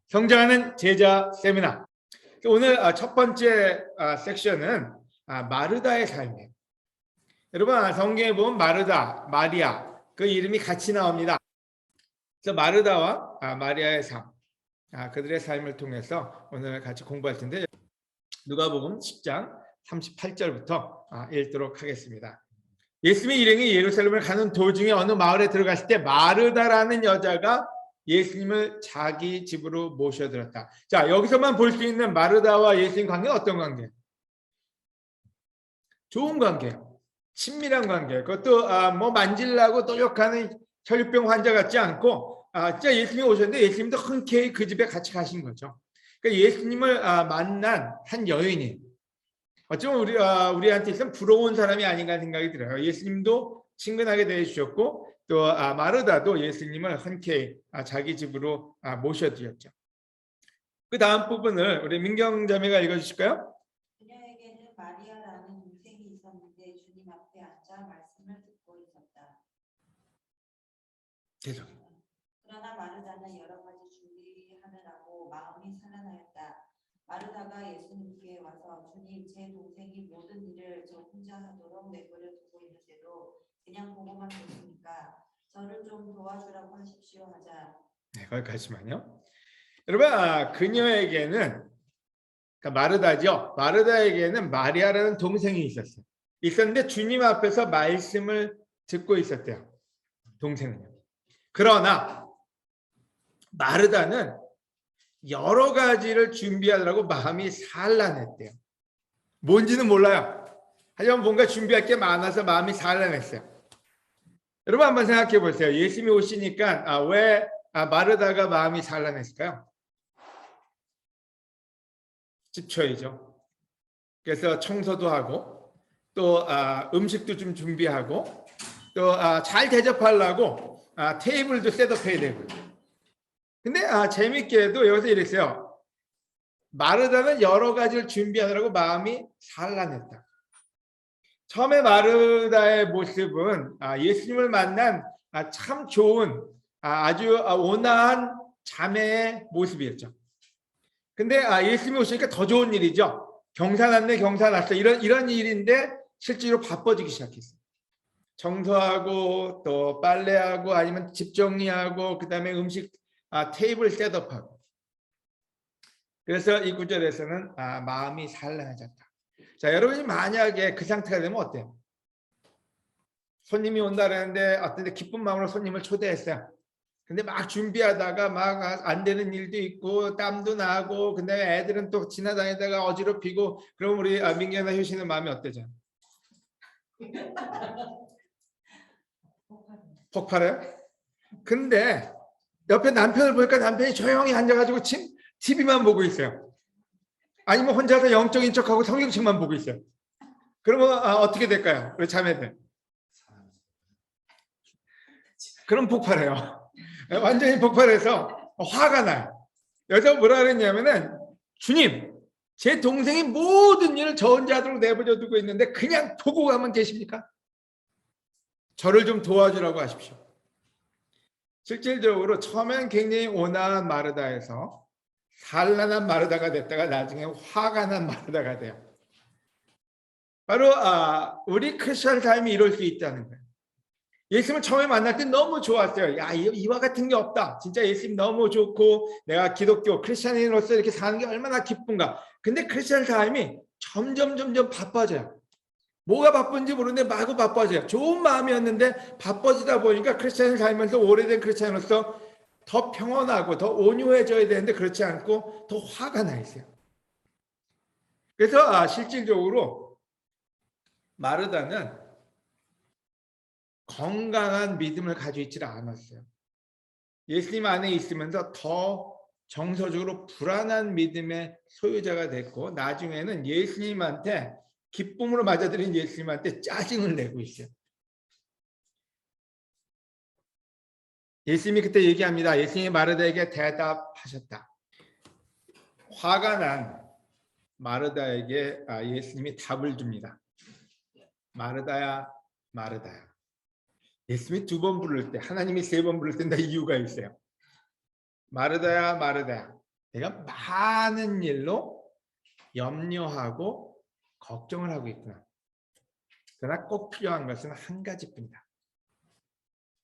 성장하는 제자 세미나. 오늘 첫 번째 섹션은 마르다의 삶이에요. 여러분 성경에 보면 마르다, 마리아 그 이름이 같이 나옵니다. 그래서 마르다와 마리아의 삶, 그들의 삶을 통해서 오늘 같이 공부할 텐데 누가복음 10장 38절부터 읽도록 하겠습니다. 예수님의 일행이 예루살렘을 가는 도중에 어느 마을에 들어갔을 때 마르다라는 여자가 예수님을 자기 집으로 모셔들었다. 자, 여기서만 볼 수 있는 마르다와 예수님 관계는 어떤 관계예요? 좋은 관계예요. 친밀한 관계예요. 그것도 뭐 만질라고 노력하는 혈류병 환자 같지 않고 진짜 예수님이 오셨는데 예수님도 흔쾌히 그 집에 같이 가신 거죠. 그러니까 예수님을 만난 한 여인이 어쩌면 우리한테 있으면 부러운 사람이 아닌가 생각이 들어요. 예수님도 친근하게 대해주셨고 또 마르다도 예수님을 흔쾌히 자기 집으로 모셔드렸죠. 그 다음 부분을 우리 민경자매가 읽어주실까요? 그녀에게는 마리아라는 동생이 있었는데 주님 앞에 앉아 말씀을 듣고 있었다. 죄송해요. 그러나 마르다는 여러 가지 준비하느라고 마음이 산란하였다. 마르다가 예수님께 와서 주님, 제 동생이 모든 일을 저 혼자 하도록 내버려 두고 있는데도 그냥 보고만 계십니까? 저를 좀 도와주라고 하십시오 하자. 네, 거기까지만요. 여러분 그녀에게는 그러니까 마르다죠. 마르다에게는 마리아라는 동생이 있었어요. 있었는데 주님 앞에서 말씀을 듣고 있었대요. 동생은요. 그러나 마르다는 여러 가지를 준비하느라고 마음이 산란했대요. 뭔지는 몰라요. 하지만 뭔가 준비할 게 많아서 마음이 산란했어요. 여러분 한번 생각해 보세요. 예수님이 오시니까 왜 마르다가 마음이 산란했을까요? 집초이죠. 그래서 청소도 하고 또 음식도 좀 준비하고 또 잘 대접하려고 테이블도 셋업해야 되고. 근데 재밌게도 여기서 이랬어요. 마르다는 여러 가지를 준비하느라고 마음이 산란했다. 처음에 마르다의 모습은 예수님을 만난 참 좋은 아주 온화한 자매의 모습이었죠. 근데 예수님이 오시니까 더 좋은 일이죠. 경사났네 경사났어 이런 일인데 실제로 바빠지기 시작했어요. 청소하고 또 빨래하고 아니면 집 정리하고 그 다음에 음식 테이블 셋업하고. 그래서 이 구절에서는 마음이 산란해졌다. 자, 여러분이 만약에 그 상태가 되면 어때요? 손님이 온다는데 어떤 데 기쁜 마음으로 손님을 초대했어요. 근데 막 준비하다가 막 안 되는 일도 있고 땀도 나고 근데 애들은 또 지나다니다가 어지럽히고 그럼 우리 민경이나 효신은 마음이 어때죠? 폭발해요? 근데 옆에 남편을 보니까 남편이 조용히 앉아가지고 TV만 보고 있어요. 아니면 혼자서 영적인 척하고 성경책만 보고 있어요. 그러면 어떻게 될까요? 우리 자매들. 그럼 폭발해요. 완전히 폭발해서 화가 나요. 여기서 뭐라 그랬냐면은 주님, 제 동생이 모든 일을 저 혼자 하도록 내버려 두고 있는데 그냥 보고 가면 계십니까? 저를 좀 도와주라고 하십시오. 실질적으로 처음엔 굉장히 온화한 마르다에서 산란한 마르다가 됐다가 나중에 화가 난 마르다가 돼요. 바로 우리 크리스천 삶이 이럴 수 있다는 거예요. 예수님을 처음에 만날 때 너무 좋았어요. 야, 이와 같은 게 없다. 진짜 예수님 너무 좋고 내가 기독교 크리스천인으로서 이렇게 사는 게 얼마나 기쁜가. 근데 크리스천 삶이 점점 바빠져요. 뭐가 바쁜지 모르는데 마구 바빠져요. 좋은 마음이었는데 바빠지다 보니까 크리스천을 살면서 오래된 크리스천으로서 더 평온하고 더 온유해져야 되는데 그렇지 않고 더 화가 나 있어요. 그래서 실질적으로 마르다는 건강한 믿음을 가지고 있지 않았어요. 예수님 안에 있으면서 더 정서적으로 불안한 믿음의 소유자가 됐고 나중에는 예수님한테 기쁨으로 맞아들인 예수님한테 짜증을 내고 있어요. 예수님이 그때 얘기합니다. 예수님이 마르다에게 대답하셨다. 화가 난 마르다에게 예수님이 답을 줍니다. 마르다야, 마르다야. 예수님이 2번 부를 때, 하나님이 3번 부를 때 다 이유가 있어요. 마르다야, 마르다야. 내가 많은 일로 염려하고 걱정을 하고 있구나. 그러나 꼭 필요한 것은 한 가지뿐이다.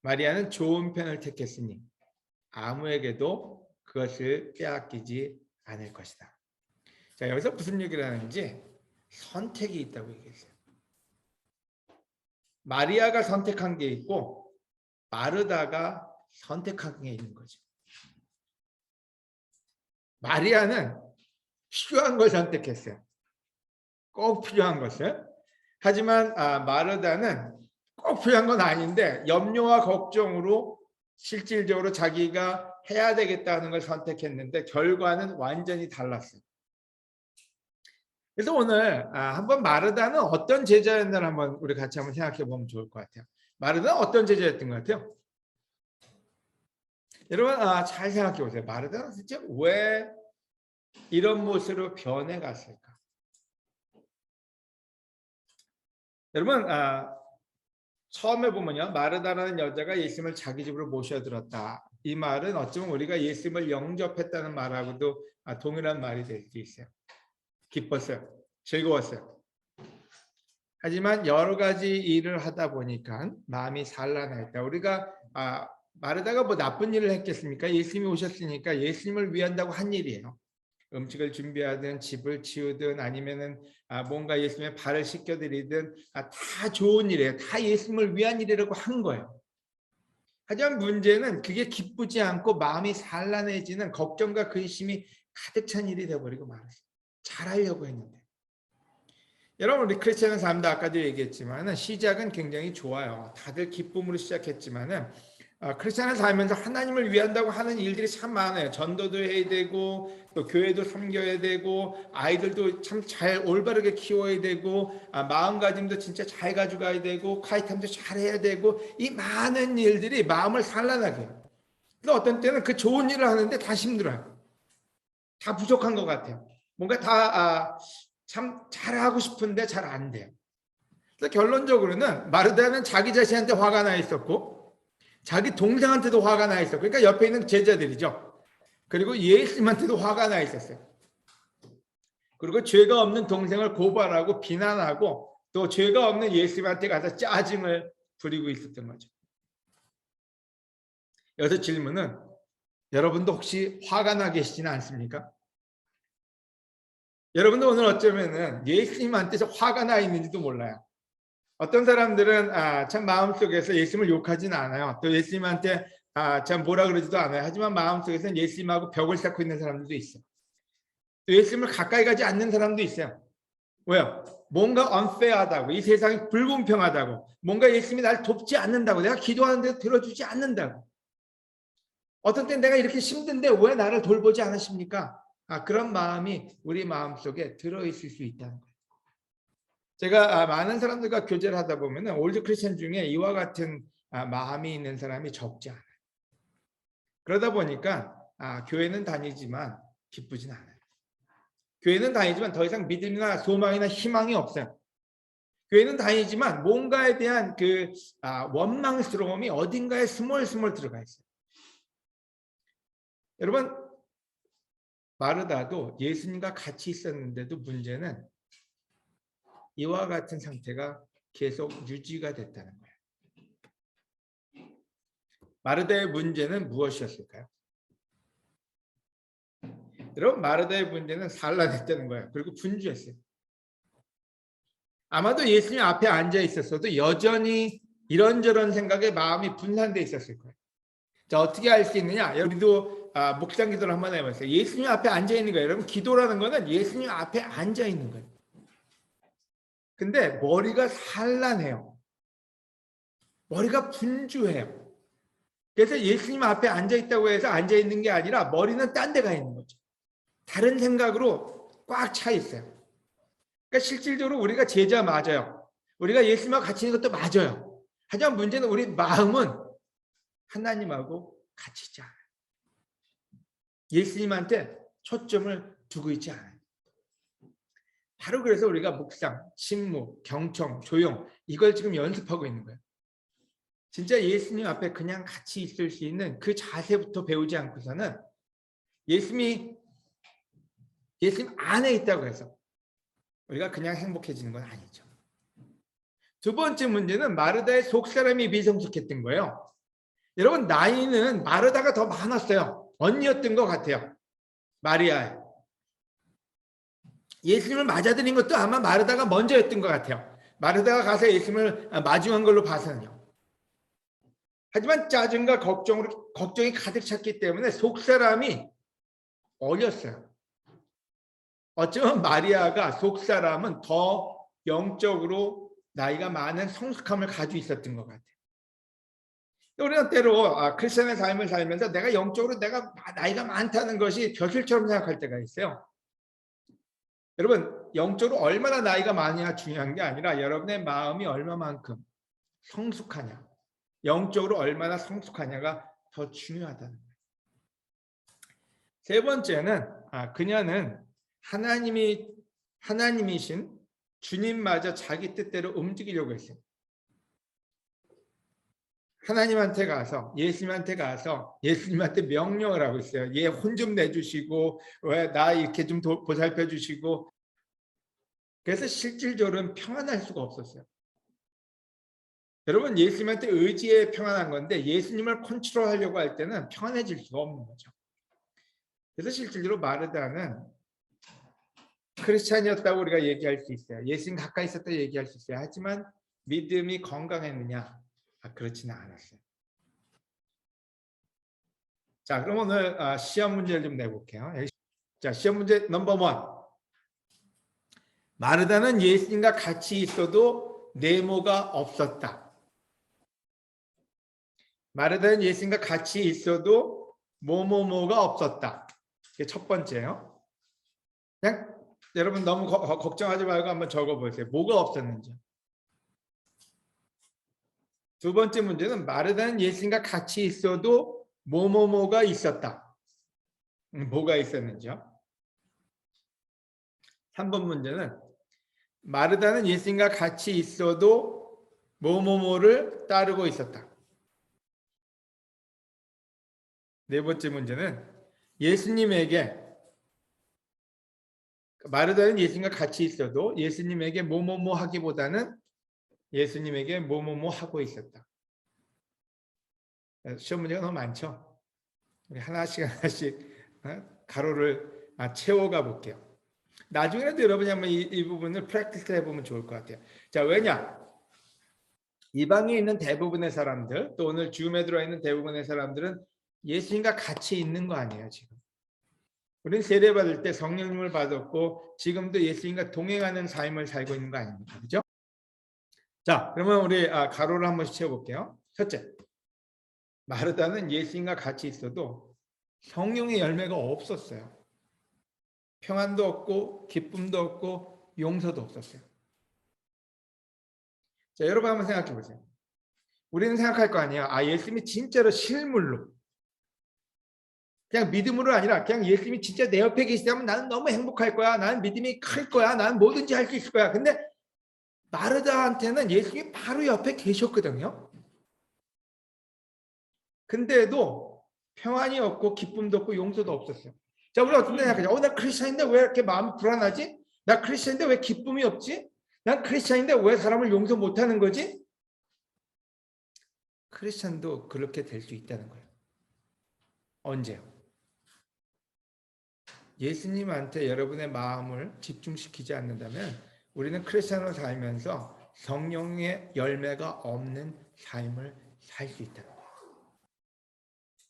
마리아는 좋은 편을 택했으니 아무에게도 그것을 빼앗기지 않을 것이다. 자, 여기서 무슨 얘기를 하는지 선택이 있다고 얘기했어요. 마리아가 선택한 게 있고 마르다가 선택한 게 있는 거죠. 마리아는 필요한 걸 선택했어요. 꼭 필요한 것을. 하지만 마르다는 꼭 필요한 건 아닌데 염려와 걱정으로 실질적으로 자기가 해야 되겠다는 걸 선택했는데 결과는 완전히 달랐어요. 그래서 오늘 한번 마르다는 어떤 제자였나 한번 우리 같이 한번 생각해 보면 좋을 것 같아요. 마르다는 어떤 제자였던 것 같아요? 여러분 잘 생각해 보세요. 마르다는 진짜 왜 이런 모습으로 변해갔을까? 여러분 처음에 보면요, 마르다라는 여자가 예수님을 자기 집으로 모셔들었다. 이 말은 어쩌면 우리가 예수님을 영접했다는 말하고도 동일한 말이 될 수 있어요. 기뻤어요. 즐거웠어요. 하지만 여러 가지 일을 하다 보니까 마음이 산란했다. 우리가 마르다가 뭐 나쁜 일을 했겠습니까? 예수님이 오셨으니까 예수님을 위한다고 한 일이에요. 음식을 준비하든 집을 치우든 아니면은 뭔가 예수님의 발을 씻겨드리든 다 좋은 일이에요. 다 예수님을 위한 일이라고 한 거예요. 하지만 문제는 그게 기쁘지 않고 마음이 산란해지는 걱정과 근심이 가득 찬 일이 되어버리고 말았어요. 잘하려고 했는데. 여러분 우리 크리스천의 삶도 아까도 얘기했지만 시작은 굉장히 좋아요. 다들 기쁨으로 시작했지만은 크리스천을 살면서 하나님을 위한다고 하는 일들이 참 많아요. 전도도 해야 되고 또 교회도 섬겨야 되고 아이들도 참 잘 올바르게 키워야 되고 마음가짐도 진짜 잘 가져가야 되고 콰이탐도 잘 해야 되고 이 많은 일들이 마음을 산란하게 해요. 그래서 어떤 때는 그 좋은 일을 하는데 다 힘들어요. 다 부족한 것 같아요. 뭔가 다 참 잘하고 싶은데 잘 안 돼요. 그래서 결론적으로는 마르다는 자기 자신한테 화가 나 있었고 자기 동생한테도 화가 나 있었고 그러니까 옆에 있는 제자들이죠. 그리고 예수님한테도 화가 나 있었어요. 그리고 죄가 없는 동생을 고발하고 비난하고 또 죄가 없는 예수님한테 가서 짜증을 부리고 있었던 거죠. 여기서 질문은 여러분도 혹시 화가 나 계시지는 않습니까? 여러분도 오늘 어쩌면은 예수님한테서 화가 나 있는지도 몰라요. 어떤 사람들은 참 마음속에서 예수님을 욕하지는 않아요. 또 예수님한테 참 뭐라 그러지도 않아요. 하지만 마음속에서는 예수님하고 벽을 쌓고 있는 사람들도 있어요. 또 예수님을 가까이 가지 않는 사람도 있어요. 왜요? 뭔가 unfair하다고, 이 세상이 불공평하다고, 뭔가 예수님이 나를 돕지 않는다고, 내가 기도하는데 들어주지 않는다고. 어떤 땐 내가 이렇게 힘든데 왜 나를 돌보지 않으십니까? 그런 마음이 우리 마음속에 들어있을 수 있다는 거예요. 제가 많은 사람들과 교제를 하다 보면 올드 크리스천 중에 이와 같은 마음이 있는 사람이 적지 않아요. 그러다 보니까 교회는 다니지만 기쁘진 않아요. 교회는 다니지만 더 이상 믿음이나 소망이나 희망이 없어요. 교회는 다니지만 뭔가에 대한 그 원망스러움이 어딘가에 스멀스멀 들어가 있어요. 여러분 마르다도 예수님과 같이 있었는데도 문제는 이와 같은 상태가 계속 유지가 됐다는 거예요. 마르다의 문제는 무엇이었을까요? 여러분 마르다의 문제는 산란했다는 거예요. 그리고 분주했어요. 아마도 예수님 앞에 앉아 있었어도 여전히 이런저런 생각에 마음이 분산돼 있었을 거예요. 자, 어떻게 할 수 있느냐? 우리도 묵상 기도를 한번 해보세요. 예수님 앞에 앉아 있는 거예요. 여러분 기도라는 거는 예수님 앞에 앉아 있는 거예요. 근데 머리가 산란해요. 머리가 분주해요. 그래서 예수님 앞에 앉아 있다고 해서 앉아 있는 게 아니라 머리는 딴 데 가 있는 거죠. 다른 생각으로 꽉 차 있어요. 그러니까 실질적으로 우리가 제자 맞아요. 우리가 예수님과 같이 있는 것도 맞아요. 하지만 문제는 우리 마음은 하나님하고 같이 있지 않아요. 예수님한테 초점을 두고 있지 않아요. 바로 그래서 우리가 묵상, 침묵, 경청, 조용 이걸 지금 연습하고 있는 거예요. 진짜 예수님 앞에 그냥 같이 있을 수 있는 그 자세부터 배우지 않고서는 예수님이 예수님 안에 있다고 해서 우리가 그냥 행복해지는 건 아니죠. 두 번째 문제는 마르다의 속사람이 미성숙했던 거예요. 여러분, 나이는 마르다가 더 많았어요. 언니였던 것 같아요. 마리아에. 예수님을 맞아들인 것도 아마 마르다가 먼저였던 것 같아요. 마르다가 가서 예수님을 마주한 걸로 봐서는요. 하지만 짜증과 걱정이 가득 찼기 때문에 속사람이 어렸어요. 어쩌면 마리아가 속사람은 더 영적으로 나이가 많은 성숙함을 가지고 있었던 것 같아요. 우리는 때로 크리스천의 삶을 살면서 내가 영적으로 내가 나이가 많다는 것이 벼슬처럼 생각할 때가 있어요. 여러분, 영적으로 얼마나 나이가 많으냐 중요한 게 아니라 여러분의 마음이 얼마만큼 성숙하냐, 영적으로 얼마나 성숙하냐가 더 중요하다는 거예요. 세 번째는 그녀는 하나님이신 주님마저 자기 뜻대로 움직이려고 했어요. 하나님한테 가서 예수님한테 명령을 하고 있어요. 얘 혼 좀 내주시고 왜 나 이렇게 좀 보살펴 주시고. 그래서 실질적으로는 평안할 수가 없었어요. 여러분, 예수님한테 의지해 평안한 건데 예수님을 컨트롤하려고 할 때는 평안해질 수가 없는 거죠. 그래서 실질적으로 마르다는 크리스찬이었다고 우리가 얘기할 수 있어요. 예수님 가까이 있었다 얘기할 수 있어요. 하지만 믿음이 건강했느냐? 그렇지는 않았어요. 자, 그럼 오늘 시험 문제를 좀 내볼게요. 자, 시험 문제 넘버 1. 마르다는 예수님과 같이 있어도 네모가 없었다. 마르다는 예수님과 같이 있어도 뭐뭐뭐가 없었다. 이게 첫 번째요. 그냥 여러분 너무 걱정하지 말고 한번 적어보세요. 뭐가 없었는지. 두 번째 문제는 마르다는 예수님과 같이 있어도 뭐뭐뭐가 있었다. 뭐가 있었는지요? 3번 문제는 마르다는 예수님과 같이 있어도 뭐뭐뭐를 따르고 있었다. 네 번째 문제는 마르다는 예수님과 같이 있어도 예수님에게 뭐뭐뭐 하기보다는 예수님에게 뭐뭐뭐 하고 있었다. 시험 문제가 너무 많죠? 우리 하나씩 가로를 채워가 볼게요. 나중에라도 여러분이 한번 이 부분을 프랙티스 해보면 좋을 것 같아요. 자, 왜냐? 이 방에 있는 대부분의 사람들, 또 오늘 줌에 들어있는 대부분의 사람들은 예수님과 같이 있는 거 아니에요, 지금. 우리는 세례받을 때 성령님을 받았고 지금도 예수님과 동행하는 삶을 살고 있는 거 아닙니까? 그죠? 자, 그러면 우리 가로를 한 번씩 채워볼게요. 첫째, 마르다는 예수님과 같이 있어도 성령의 열매가 없었어요. 평안도 없고 기쁨도 없고 용서도 없었어요. 자, 여러분 한번 생각해 보세요. 우리는 생각할 거 아니야. 예수님이 진짜로 실물로 그냥 믿음으로 아니라 그냥 예수님이 진짜 내 옆에 계시다면 나는 너무 행복할 거야. 나는 믿음이 클 거야. 나는 뭐든지 할 수 있을 거야. 근데 마르다한테는 예수님이 바로 옆에 계셨거든요. 근데도 평안이 없고 기쁨도 없고 용서도 없었어요. 자, 우리 어떤 때 생각하죠? 나 크리스찬인데 왜 이렇게 마음이 불안하지? 나 크리스찬인데 왜 기쁨이 없지? 난 크리스찬인데 왜 사람을 용서 못하는 거지? 크리스찬도 그렇게 될 수 있다는 거예요. 언제요? 예수님한테 여러분의 마음을 집중시키지 않는다면 우리는 크리스찬으로 살면서 성령의 열매가 없는 삶을 살 수 있다는 거예요.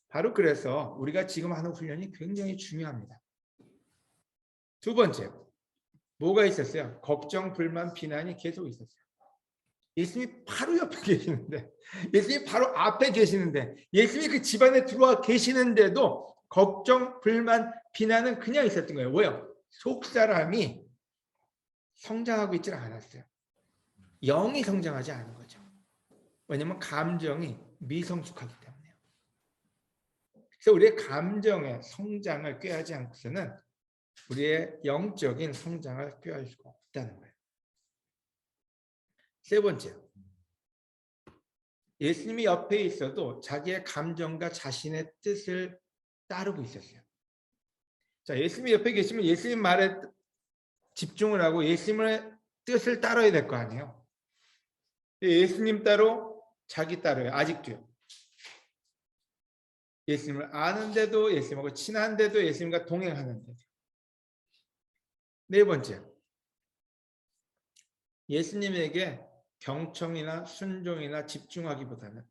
바로 그래서 우리가 지금 하는 훈련이 굉장히 중요합니다. 두 번째, 뭐가 있었어요? 걱정, 불만, 비난이 계속 있었어요. 예수님이 바로 옆에 계시는데, 예수님이 바로 앞에 계시는데, 예수님이 그 집안에 들어와 계시는데도 걱정, 불만, 비난은 그냥 있었던 거예요. 왜요? 속사람이 성장하고 있지 않았어요. 영이 성장하지 않은 거죠. 왜냐하면 감정이 미성숙하기 때문에요. 그래서 우리의 감정의 성장을 꾀하지 않고서는 우리의 영적인 성장을 꾀할 수가 없다는 거예요. 세 번째, 예수님이 옆에 있어도 자기의 감정과 자신의 뜻을 따르고 있었어요. 자, 예수님 옆에 계시면 예수님 말에 집중을 하고 예수님의 뜻을 따라야 될 거 아니에요. 예수님 따로 자기 따로요. 아직도요. 예수님을 아는데도 예수님하고 친한데도 예수님과 동행하는데도. 네 번째, 예수님에게 경청이나 순종이나 집중하기보다는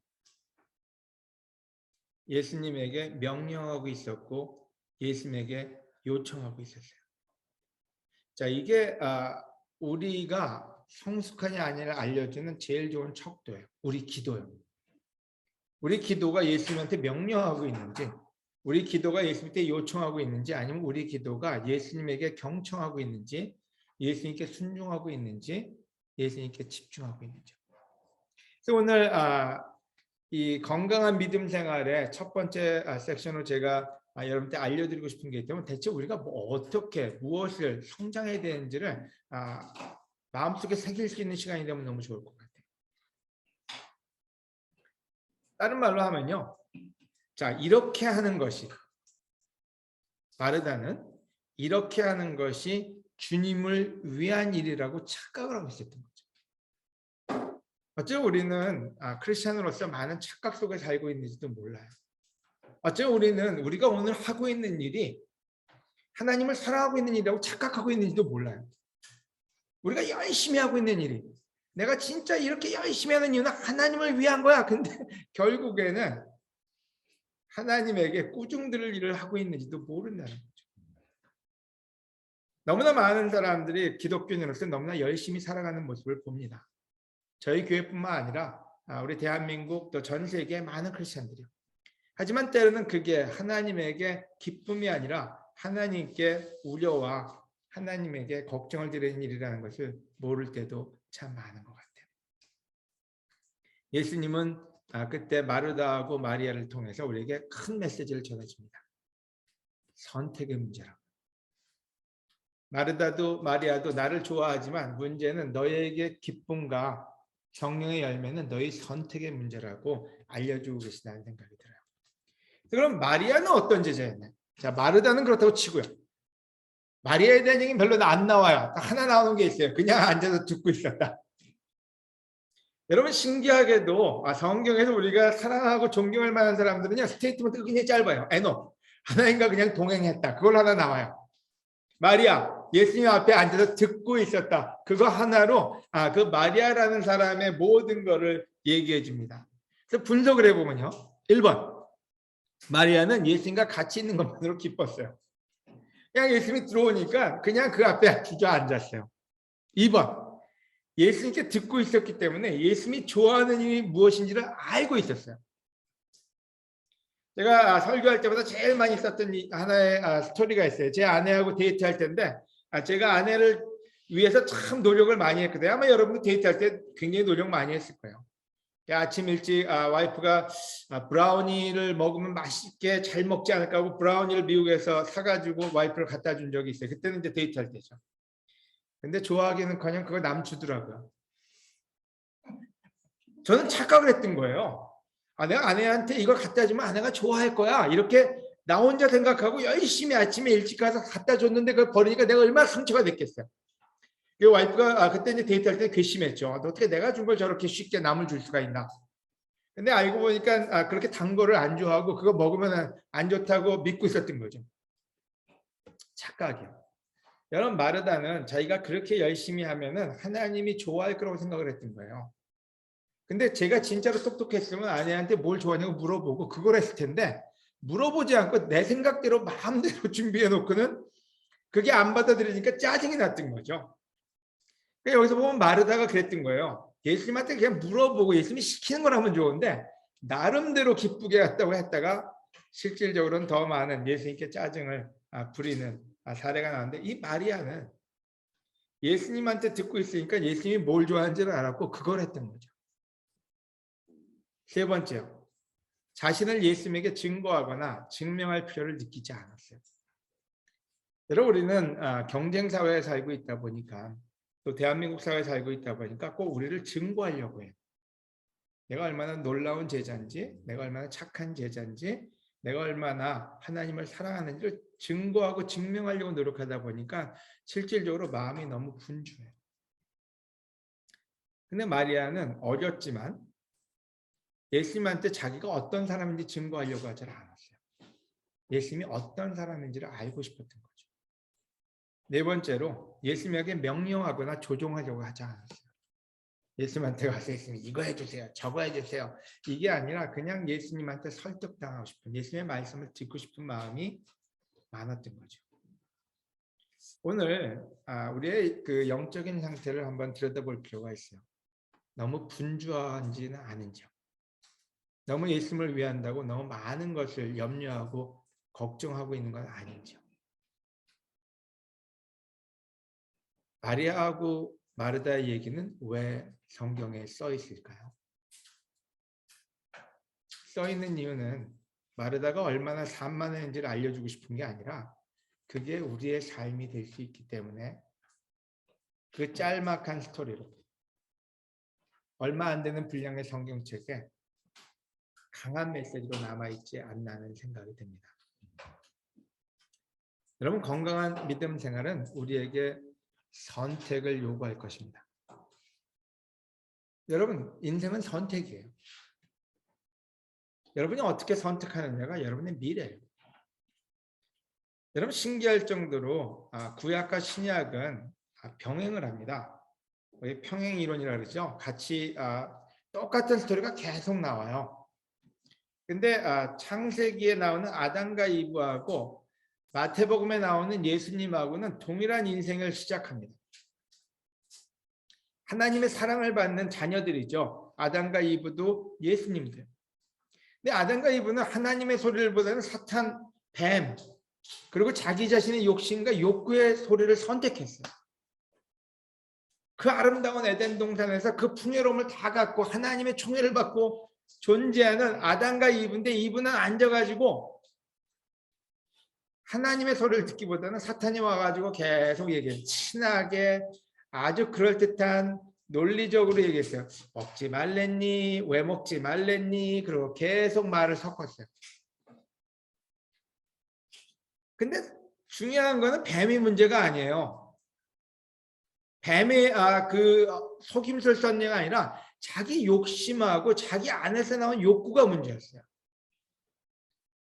예수님에게 명령하고 있었고 예수님에게 요청하고 있었어요. 자, 이게 우리가 성숙하냐 아니냐 알려주는 제일 좋은 척도예요. 우리 기도요. 우리 기도가 예수님한테 명령하고 있는지, 우리 기도가 예수님께 요청하고 있는지, 아니면 우리 기도가 예수님에게 경청하고 있는지, 예수님께 순종하고 있는지, 예수님께 집중하고 있는지. 그래서 오늘 이 건강한 믿음 생활의 첫 번째 섹션으로 제가 여러분께 알려드리고 싶은 게 있다면, 대체 우리가 어떻게 무엇을 성장해야 되는지를 마음속에 새길 수 있는 시간이 되면 너무 좋을 것 같아요. 다른 말로 하면요, 자, 이렇게 하는 것이 마르다는 이렇게 하는 것이 주님을 위한 일이라고 착각을 하고 있었던 거죠. 어쩌면 우리는 크리스천으로서 많은 착각 속에 살고 있는지도 몰라요. 어쩌면 우리는 우리가 오늘 하고 있는 일이 하나님을 사랑하고 있는 일이라고 착각하고 있는지도 몰라요. 우리가 열심히 하고 있는 일이, 내가 진짜 이렇게 열심히 하는 이유는 하나님을 위한 거야. 근데 결국에는 하나님에게 꾸중 들을 일을 하고 있는지도 모른다는 거죠. 너무나 많은 사람들이 기독교인으로서 너무나 열심히 살아가는 모습을 봅니다. 저희 교회뿐만 아니라 우리 대한민국 또 전 세계의 많은 크리스천들이요. 하지만 때로는 그게 하나님에게 기쁨이 아니라 하나님께 우려와 하나님에게 걱정을 드리는 일이라는 것을 모를 때도 참 많은 것 같아요. 예수님은 그때 마르다하고 마리아를 통해서 우리에게 큰 메시지를 전해줍니다. 선택의 문제라고. 마르다도 마리아도 나를 좋아하지만 문제는 너희에게 기쁨과 성령의 열매는 너희 선택의 문제라고 알려주고 계시다는 생각이 들어요. 그럼 마리아는 어떤 제자였나요? 자, 마르다는 그렇다고 치고요. 마리아에 대한 얘기는 별로 안 나와요. 하나 나오는 게 있어요. 그냥 앉아서 듣고 있었다. 여러분, 신기하게도 성경에서 우리가 사랑하고 존경할 만한 사람들은요, 스테이트먼트가 굉장히 짧아요. 에노, 하나님과 그냥 동행했다. 그걸 하나 나와요. 마리아, 예수님 앞에 앉아서 듣고 있었다. 그거 하나로 그 마리아라는 사람의 모든 거를 얘기해 줍니다. 그래서 분석을 해보면요. 1번, 마리아는 예수님과 같이 있는 것만으로 기뻤어요. 그냥 예수님이 들어오니까 그냥 그 앞에 주저앉았어요. 2번, 예수님께 듣고 있었기 때문에 예수님이 좋아하는 일이 무엇인지를 알고 있었어요. 제가 설교할 때마다 제일 많이 썼던 하나의 스토리가 있어요. 제 아내하고 데이트할 때인데 제가 아내를 위해서 참 노력을 많이 했거든요. 아마 여러분도 데이트할 때 굉장히 노력 많이 했을 거예요. 아침 일찍 와이프가 브라우니를 먹으면 맛있게 잘 먹지 않을까 하고 브라우니를 미국에서 사가지고 와이프를 갖다 준 적이 있어요. 그때는 이제 데이트할 때죠. 근데 좋아하기는커녕 그걸 남주더라고요. 저는 착각을 했던 거예요. 내가 아내한테 이걸 갖다 주면 아내가 좋아할 거야. 이렇게 나 혼자 생각하고 열심히 아침에 일찍 가서 갖다 줬는데 그걸 버리니까 내가 얼마나 상처가 됐겠어요. 그 와이프가 그때 이제 데이트할 때 괘씸했죠. 어떻게 내가 준 걸 저렇게 쉽게 남을 줄 수가 있나. 근데 알고 보니까 그렇게 단 거를 안 좋아하고 그거 먹으면 안 좋다고 믿고 있었던 거죠. 착각이요. 여러분, 마르다는 자기가 그렇게 열심히 하면은 하나님이 좋아할 거라고 생각을 했던 거예요. 근데 제가 진짜로 똑똑했으면 아내한테 뭘 좋아하냐고 물어보고 그걸 했을 텐데 물어보지 않고 내 생각대로 마음대로 준비해 놓고는 그게 안 받아들이니까 짜증이 났던 거죠. 그러니까 여기서 보면 마르다가 그랬던 거예요. 예수님한테 그냥 물어보고 예수님이 시키는 거라면 좋은데 나름대로 기쁘게 했다고 했다가 실질적으로는 더 많은 예수님께 짜증을 부리는 사례가 나왔는데, 이 마리아는 예수님한테 듣고 있으니까 예수님이 뭘 좋아하는지를 알았고 그걸 했던 거죠. 세 번째요. 자신을 예수님에게 증거하거나 증명할 필요를 느끼지 않았어요. 여러분, 우리는 경쟁 사회에 살고 있다 보니까 또 대한민국 사회에 살고 있다 보니까 꼭 우리를 증거하려고 해요. 내가 얼마나 놀라운 제자인지, 내가 얼마나 착한 제자인지, 내가 얼마나 하나님을 사랑하는지를 증거하고 증명하려고 노력하다 보니까 실질적으로 마음이 너무 분주해요. 근데 마리아는 어렸지만 예수님한테 자기가 어떤 사람인지 증거하려고 하지 않았어요. 예수님이 어떤 사람인지를 알고 싶었던 거죠. 네 번째로 예수님에게 명령하거나 조종하려고 하지 않았어요. 예수님한테 가서 예수님 이거 해주세요. 저거 해주세요. 이게 아니라 그냥 예수님한테 설득당하고 싶은, 예수님의 말씀을 듣고 싶은 마음이 많았던 거죠. 오늘 우리의 그 영적인 상태를 한번 들여다볼 필요가 있어요. 너무 분주한지는 아닌지요. 너무 예수님을 위한다고 너무 많은 것을 염려하고 걱정하고 있는 건 아닌지요. 마리아하고 마르다의 얘기는 왜 성경에 써 있을까요? 써 있는 이유는 마르다가 얼마나 산만한지를 알려주고 싶은 게 아니라 그게 우리의 삶이 될 수 있기 때문에 그 짤막한 스토리로 얼마 안 되는 분량의 성경책에 강한 메시지로 남아있지 않나는 생각이 듭니다. 여러분, 건강한 믿음 생활은 우리에게 선택을 요구할 것입니다. 여러분, 인생은 선택이에요. 여러분이 어떻게 선택하느냐가 여러분의 미래예요. 여러분, 신기할 정도로 구약과 신약은 병행을 합니다. 평행 이론이라고 그러죠. 같이 똑같은 스토리가 계속 나와요. 근데 창세기에 나오는 아담과 이브하고 마태복음에 나오는 예수님하고는 동일한 인생을 시작합니다. 하나님의 사랑을 받는 자녀들이죠. 아담과 이브도 예수님들. 근데 아담과 이브는 하나님의 소리를 보다는 사탄, 뱀, 그리고 자기 자신의 욕심과 욕구의 소리를 선택했어요. 그 아름다운 에덴 동산에서 그 풍요로움을 다 갖고 하나님의 총애를 받고 존재하는 아담과 이브인데, 이브는 앉아가지고 하나님의 소리를 듣기보다는 사탄이 와가지고 계속 얘기해요. 친하게 아주 그럴듯한 논리적으로 얘기했어요. 먹지 말랬니? 왜 먹지 말랬니? 그리고 계속 말을 섞었어요. 근데 중요한 거는 뱀이 문제가 아니에요. 뱀의 그 속임수를 썼냐가 아니라 자기 욕심하고 자기 안에서 나온 욕구가 문제였어요.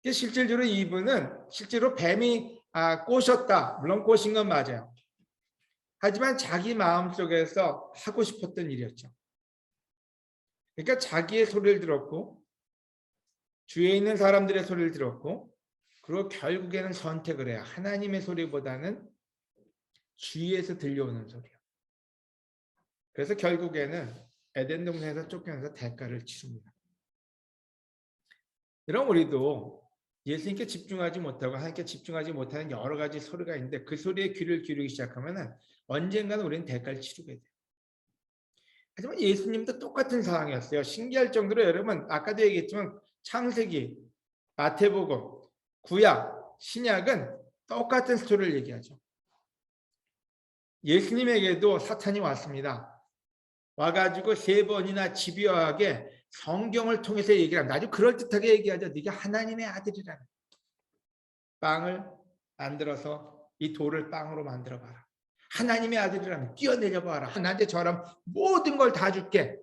실질적으로 이분은 실제로 뱀이 꼬셨다. 물론 꼬신 건 맞아요. 하지만 자기 마음속에서 하고 싶었던 일이었죠. 그러니까 자기의 소리를 들었고 주위에 있는 사람들의 소리를 들었고, 그리고 결국에는 선택을 해요. 하나님의 소리보다는 주위에서 들려오는 소리요. 그래서 결국에는 에덴 동산에서 쫓겨나서 대가를 치릅니다. 여러분, 우리도 예수님께 집중하지 못하고 하나님께 집중하지 못하는 여러 가지 소리가 있는데 그 소리에 귀를 기울이기 시작하면 언젠가는 우리는 대가를 치르게 돼요. 하지만 예수님도 똑같은 상황이었어요. 신기할 정도로 여러분, 아까도 얘기했지만 창세기, 마태복음, 구약, 신약은 똑같은 스토리를 얘기하죠. 예수님에게도 사탄이 왔습니다. 와가지고 3번이나 집요하게 성경을 통해서 얘기를 합니다. 아주 그럴듯하게 얘기하죠. 네가 하나님의 아들이라면 빵을 만들어서 이 돌을 빵으로 만들어봐라. 하나님의 아들이라면 뛰어내려봐라. 나한테 저런 모든 걸 다 줄게.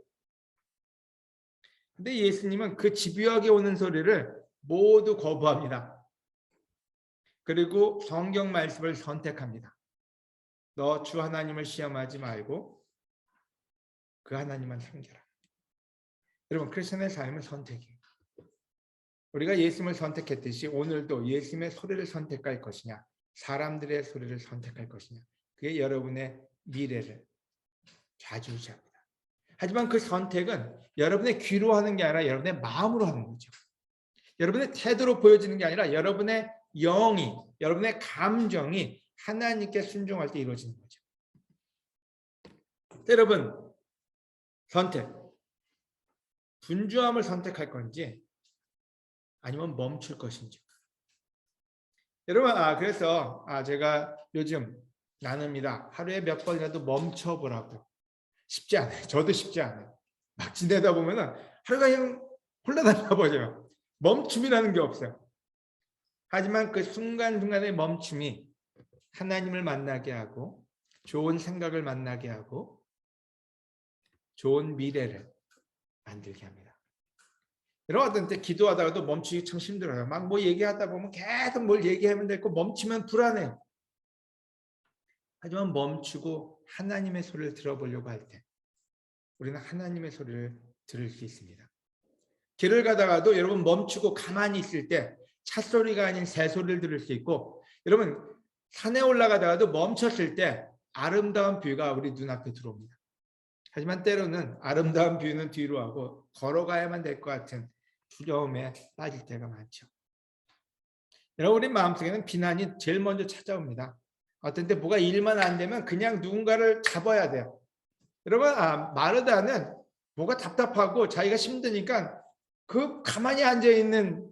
근데 예수님은 그 집요하게 오는 소리를 모두 거부합니다. 그리고 성경 말씀을 선택합니다. 너 주 하나님을 시험하지 말고 그 하나님만 섬겨라. 여러분, 크리스천의 삶은 선택이에요. 우리가 예수님을 선택했듯이 오늘도 예수님의 소리를 선택할 것이냐, 사람들의 소리를 선택할 것이냐, 그게 여러분의 미래를 좌지우지합니다. 하지만 그 선택은 여러분의 귀로 하는 게 아니라 여러분의 마음으로 하는 거죠. 여러분의 태도로 보여지는 게 아니라 여러분의 영이, 여러분의 감정이 하나님께 순종할 때 이루어지는 거죠. 여러분, 선택, 분주함을 선택할 건지 아니면 멈출 것인지. 여러분, 그래서 제가 요즘 나눕니다. 하루에 몇 번이라도 멈춰보라고. 쉽지 않아요. 저도 쉽지 않아요. 막 지내다 보면은 하루가 그냥 홀라다니까 버려요. 멈춤이라는 게 없어요. 하지만 그 순간순간의 멈춤이 하나님을 만나게 하고 좋은 생각을 만나게 하고 좋은 미래를 만들게 합니다. 여러분 어떤 때 기도하다가도 멈추기 참 힘들어요. 막 뭐 얘기하다 보면 계속 뭘 얘기하면 되고 멈추면 불안해요. 하지만 멈추고 하나님의 소리를 들어보려고 할 때 우리는 하나님의 소리를 들을 수 있습니다. 길을 가다가도 여러분 멈추고 가만히 있을 때 찻소리가 아닌 새소리를 들을 수 있고 여러분 산에 올라가다가도 멈췄을 때 아름다운 뷰가 우리 눈앞에 들어옵니다. 하지만 때로는 아름다운 뷰는 뒤로 하고 걸어가야만 될 것 같은 두려움에 빠질 때가 많죠. 여러분 우리 마음속에는 비난이 제일 먼저 찾아옵니다. 어떤 때 뭐가 일만 안 되면 그냥 누군가를 잡아야 돼요. 여러분 마르다는 뭐가 답답하고 자기가 힘드니까 그 가만히 앉아있는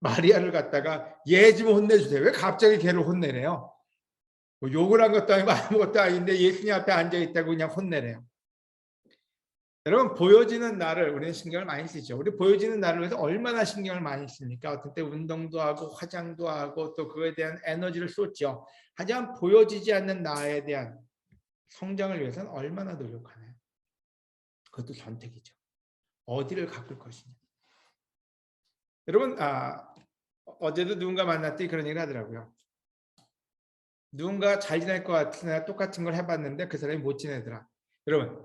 마리아를 갖다가 얘 좀 혼내주세요. 왜 갑자기 걔를 혼내래요? 뭐 욕을 한 것도 아니고 아무것도 아닌데 예수님 앞에 앉아있다고 그냥 혼내래요. 여러분 보여지는 나를 우리는 신경을 많이 쓰죠. 우리 보여지는 나를 위해서 얼마나 신경을 많이 씁니까? 어떤 때 운동도 하고 화장도 하고 또 그거에 대한 에너지를 쏟죠. 하지만 보여지지 않는 나에 대한 성장을 위해서는 얼마나 노력하나요? 그것도 선택이죠. 어디를 가꿀 것이냐. 여러분 어제도 누군가 만났더니 그런 얘기를 하더라고요. 누군가 잘 지낼 것 같으나 똑같은 걸 해봤는데 그 사람이 못 지내더라. 여러분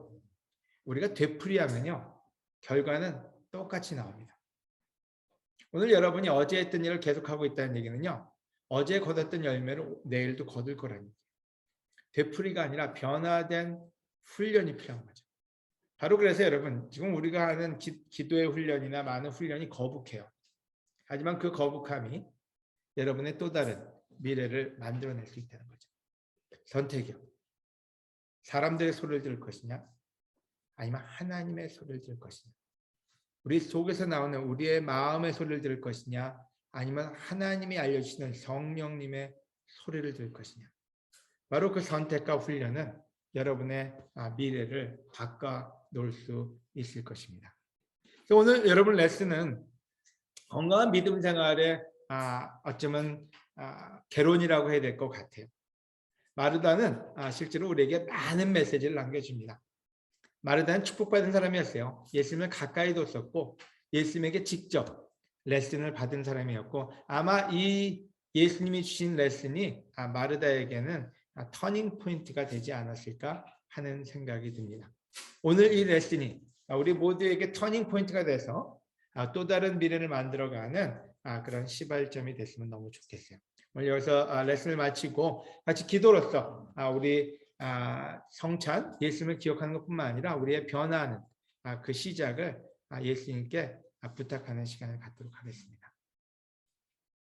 우리가 되풀이하면요 결과는 똑같이 나옵니다. 오늘 여러분이 어제 했던 일을 계속하고 있다는 얘기는요 어제 거뒀던 열매를 내일도 거둘 거라는 얘기예요. 되풀이가 아니라 변화된 훈련이 필요한 거죠. 바로 그래서 여러분 지금 우리가 하는 기도의 훈련이나 많은 훈련이 거북해요. 하지만 그 거북함이 여러분의 또 다른 미래를 만들어낼 수 있다는 거죠. 선택이요. 사람들의 소리를 들을 것이냐 아니면 하나님의 소리를 들을 것이냐. 우리 속에서 나오는 우리의 마음의 소리를 들을 것이냐 아니면 하나님이 알려주시는 성령님의 소리를 들을 것이냐. 바로 그 선택과 훈련은 여러분의 미래를 바꿔놓을 수 있을 것입니다. 그래서 오늘 여러분 레슨은 건강한 믿음 생활의 어쩌면 개론이라고 해야 될 것 같아요. 마르다는 실제로 우리에게 많은 메시지를 남겨줍니다. 마르다는 축복받은 사람이었어요. 예수님을 가까이 뒀었고 예수님에게 직접 레슨을 받은 사람이었고 아마 이 예수님이 주신 레슨이 마르다에게는 터닝 포인트가 되지 않았을까 하는 생각이 듭니다. 오늘 이 레슨이 우리 모두에게 터닝 포인트가 돼서 또 다른 미래를 만들어가는 그런 시발점이 됐으면 너무 좋겠어요. 오늘 여기서 레슨을 마치고 같이 기도로서 우리 성찬 예수님을 기억하는 것뿐만 아니라 우리의 변화하는 그 시작을 예수님께 부탁하는 시간을 갖도록 하겠습니다.